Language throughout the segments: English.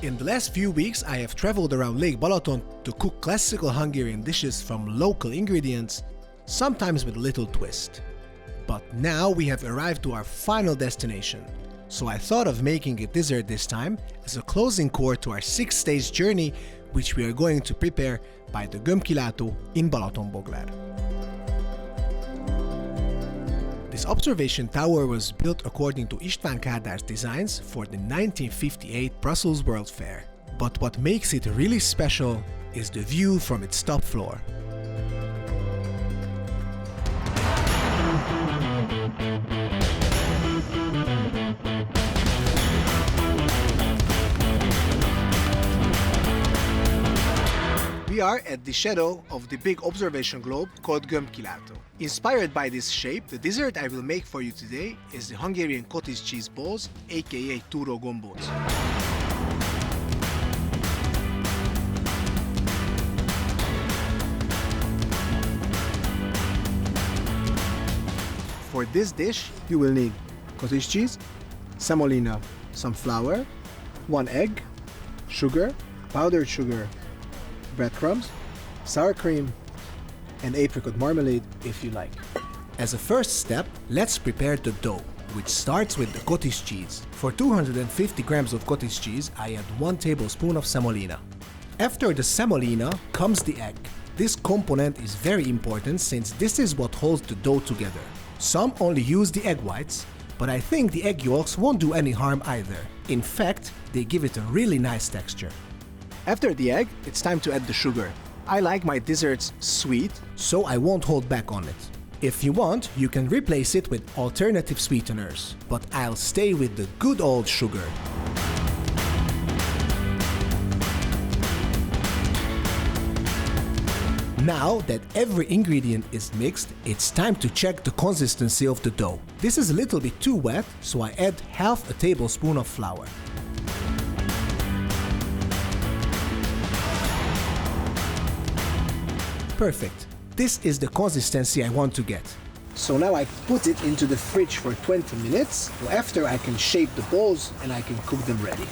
In the last few weeks, I have traveled around Lake Balaton to cook classical Hungarian dishes from local ingredients, sometimes with a little twist. But now we have arrived to our final destination. So I thought of making a dessert this time as a closing core to our 6-stage journey, which we are going to prepare by the gömbkilátó in Balatonboglár. This observation tower was built according to István Kádár's designs for the 1958 Brussels World Fair. But what makes it really special is the view from its top floor. We are at the shadow of the big observation globe called gömbkilátó. Inspired by this shape, the dessert I will make for you today is the Hungarian cottage cheese balls, aka túró gombóc. For this dish, you will need cottage cheese, semolina, some flour, 1 egg, sugar, powdered sugar, breadcrumbs, sour cream, and apricot marmalade if you like. As a first step, let's prepare the dough, which starts with the cottage cheese. For 250 grams of cottage cheese, I add 1 tablespoon of semolina. After the semolina comes the egg. This component is very important since this is what holds the dough together. Some only use the egg whites, but I think the egg yolks won't do any harm either. In fact, they give it a really nice texture. After the egg, it's time to add the sugar. I like my desserts sweet, so I won't hold back on it. If you want, you can replace it with alternative sweeteners, but I'll stay with the good old sugar. Now that every ingredient is mixed, it's time to check the consistency of the dough. This is a little bit too wet, so I add half a tablespoon of flour. Perfect. This is the consistency I want to get. So now I put it into the fridge for 20 minutes. After I can shape the balls and I can cook them ready.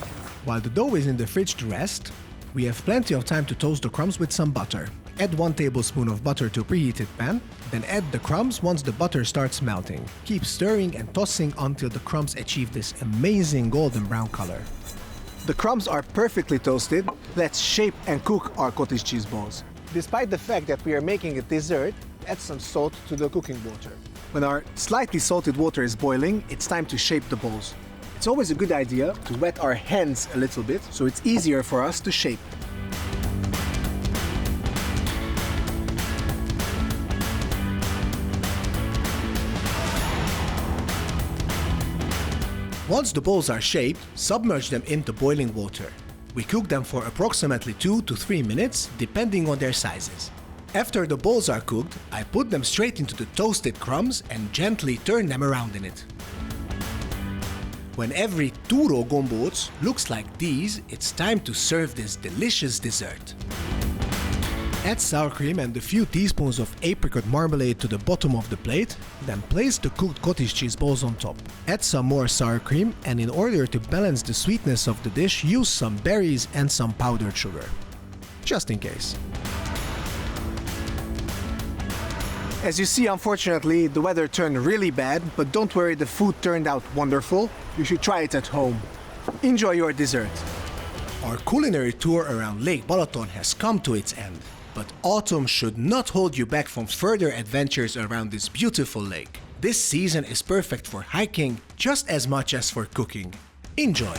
While the dough is in the fridge to rest, we have plenty of time to toast the crumbs with some butter. Add 1 tablespoon of butter to a preheated pan, then add the crumbs once the butter starts melting. Keep stirring and tossing until the crumbs achieve this amazing golden brown color. The crumbs are perfectly toasted. Let's shape and cook our cottage cheese balls. Despite the fact that we are making a dessert, add some salt to the cooking water. When our slightly salted water is boiling, it's time to shape the balls. It's always a good idea to wet our hands a little bit, so it's easier for us to shape. Once the balls are shaped, submerge them into boiling water. We cook them for approximately 2 to 3 minutes, depending on their sizes. After the balls are cooked, I put them straight into the toasted crumbs and gently turn them around in it. When every túró gombóc looks like these, it's time to serve this delicious dessert. Add sour cream and a few teaspoons of apricot marmalade to the bottom of the plate, then place the cooked cottage cheese balls on top. Add some more sour cream, and in order to balance the sweetness of the dish, use some berries and some powdered sugar. Just in case. As you see, unfortunately, the weather turned really bad, but don't worry, the food turned out wonderful. You should try it at home. Enjoy your dessert. Our culinary tour around Lake Balaton has come to its end. But autumn should not hold you back from further adventures around this beautiful lake. This season is perfect for hiking just as much as for cooking. Enjoy!